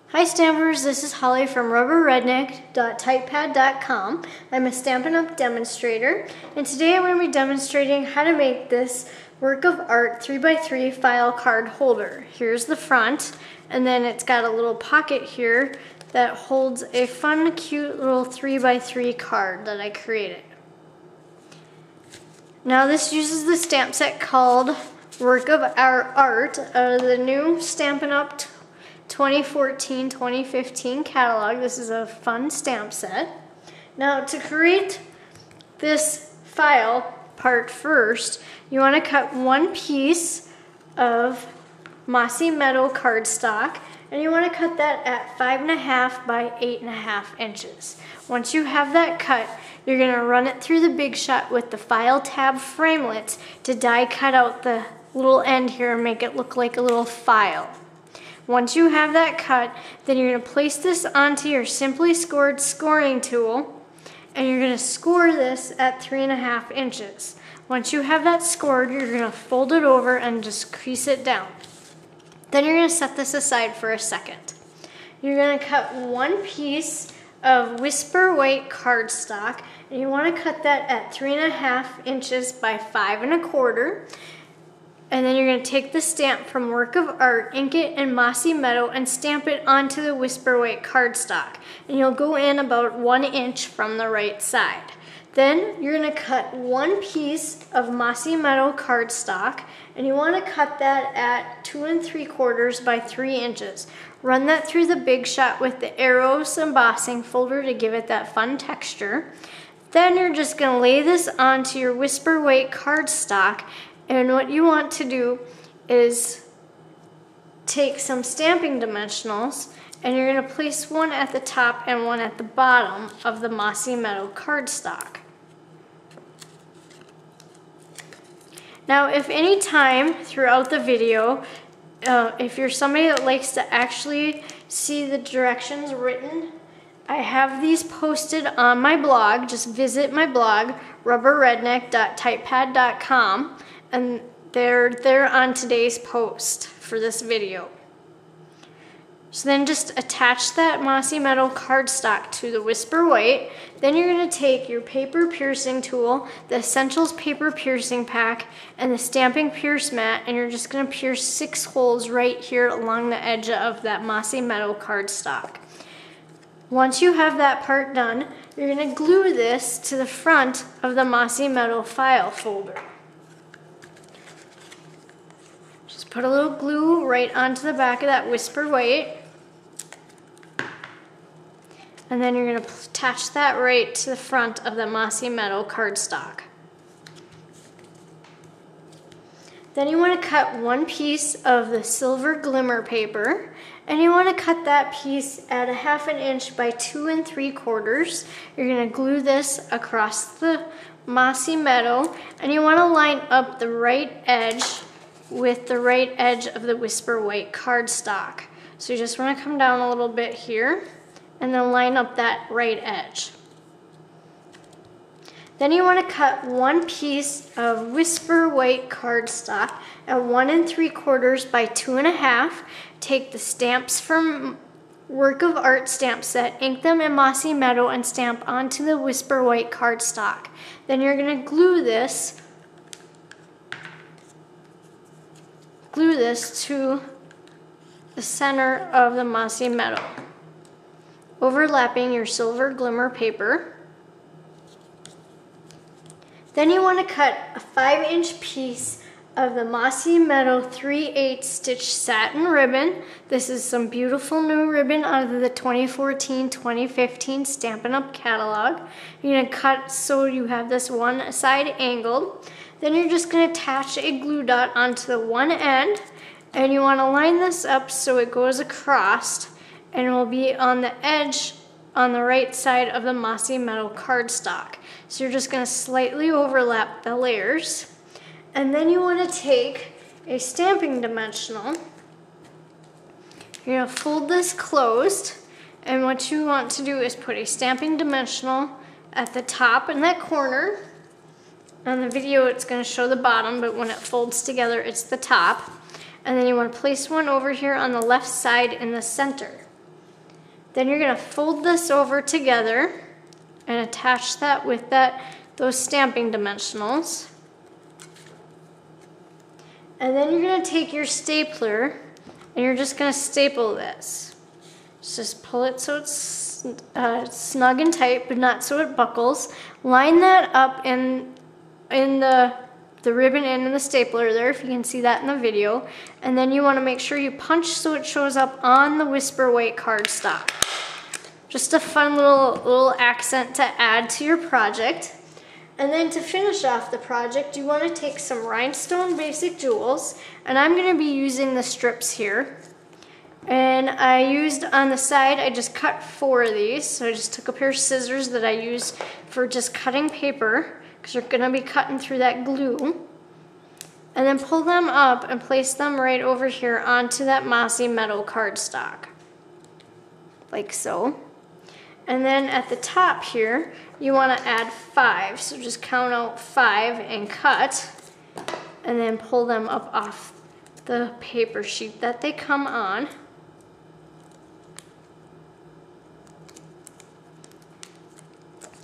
Hi Stampers, this is Holly from rubberredneck.typepad.com. I'm a Stampin' Up! Demonstrator, and today I'm going to be demonstrating how to make this work of art 3x3 file card holder. Here's the front, and then it's got a little pocket here that holds a fun, cute little 3x3 card that I created. Now this uses the stamp set called Work of Art, the new Stampin' Up! 2014-2015 catalog. This is a fun stamp set. Now to create this file part first, you want to cut one piece of mossy metal cardstock, and you want to cut that at 5.5 by 8.5 inches. Once you have that cut, you're going to run it through the Big Shot with the file tab framelits to die cut out the little end here and make it look like a little file. Once you have that cut, then you're going to place this onto your Simply Scored scoring tool, and you're going to score this at 3.5 inches. Once you have that scored, you're going to fold it over and just crease it down. Then you're going to set this aside for a second. You're going to cut one piece of Whisper White cardstock, and you want to cut that at 3.5 inches by 5.25. And then you're going to take the stamp from Work of Art, ink it in mossy metal, and stamp it onto the Whisper White cardstock. And you'll go in about 1 inch from the right side. Then you're going to cut one piece of mossy metal cardstock, and you want to cut that at 2 3/4 by 3 inches. Run that through the Big Shot with the Arrows embossing folder to give it that fun texture. Then you're just going to lay this onto your Whisper White cardstock. And what you want to do is take some stamping dimensionals, and you're going to place one at the top and one at the bottom of the mossy metal cardstock. Now, if any time throughout the video, if you're somebody that likes to actually see the directions written, I have these posted on my blog. Just visit my blog, rubberredneck.typepad.com. And they're on today's post for this video. So then just attach that mossy metal cardstock to the Whisper White. Then you're going to take your paper piercing tool, the Essentials paper piercing pack, and the stamping pierce mat, and you're just going to pierce 6 holes right here along the edge of that mossy metal cardstock. Once you have that part done, you're going to glue this to the front of the mossy metal file folder. Put a little glue right onto the back of that Whisper White, and then you're going to attach that right to the front of the mossy metal cardstock. Then you want to cut one piece of the silver glimmer paper, and you want to cut that piece at 1/2 inch by 2 3/4. You're going to glue this across the mossy metal, and you want to line up the right edge with the right edge of the Whisper White cardstock. So you just want to come down a little bit here and then line up that right edge. Then you want to cut one piece of Whisper White cardstock at 1 3/4 by 2.5. Take the stamps from Work of Art stamp set, ink them in mossy metal, and stamp onto the Whisper White cardstock. Then you're going to glue this to the center of the mossy metal, overlapping your silver glimmer paper. Then you want to cut a 5-inch piece of the mossy metal 3/8 stitch satin ribbon. This is some beautiful new ribbon out of the 2014-2015 Stampin' Up! Catalog. You're going to cut so you have this one side angled. Then you're just going to attach a glue dot onto the one end, and you want to line this up so it goes across, and it will be on the edge on the right side of the mossy metal cardstock. So you're just going to slightly overlap the layers. And then you want to take a stamping dimensional. You're going to fold this closed, and what you want to do is put a stamping dimensional at the top in that corner. On the video it's going to show the bottom, but when it folds together it's the top. And then you want to place one over here on the left side in the center. Then you're gonna fold this over together and attach that with those stamping dimensionals. And then you're gonna take your stapler and you're just gonna staple this. Just pull it so it's snug and tight, but not so it buckles. Line that up in the ribbon end of the stapler there, if you can see that in the video. And then you wanna make sure you punch so it shows up on the Whisper White cardstock. Just a fun little accent to add to your project. And then to finish off the project, you want to take some rhinestone basic jewels, and I'm going to be using the strips here. And I used on the side, I just cut 4 of these. So I just took a pair of scissors that I used for just cutting paper, because you're going to be cutting through that glue. And then pull them up and place them right over here onto that mossy metal cardstock, like so. And then at the top here, you want to add 5. So just count out 5 and cut, and then pull them up off the paper sheet that they come on.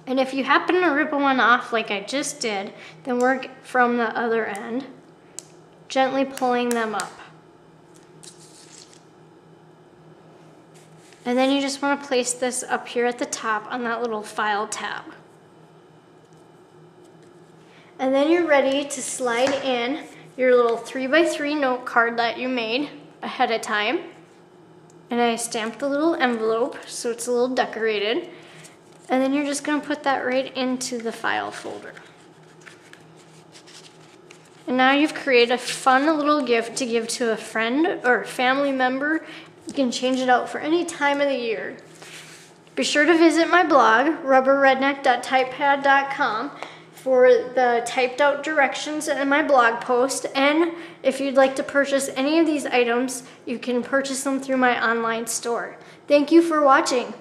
And if you happen to rip one off like I just did, then work from the other end, gently pulling them up. And then you just want to place this up here at the top on that little file tab. And then you're ready to slide in your little 3x3 note card that you made ahead of time. And I stamped the little envelope so it's a little decorated. And then you're just going to put that right into the file folder. And now you've created a fun little gift to give to a friend or a family member. You can change it out for any time of the year. Be sure to visit my blog, rubberredneck.typepad.com, for the typed out directions in my blog post. And if you'd like to purchase any of these items, you can purchase them through my online store. Thank you for watching.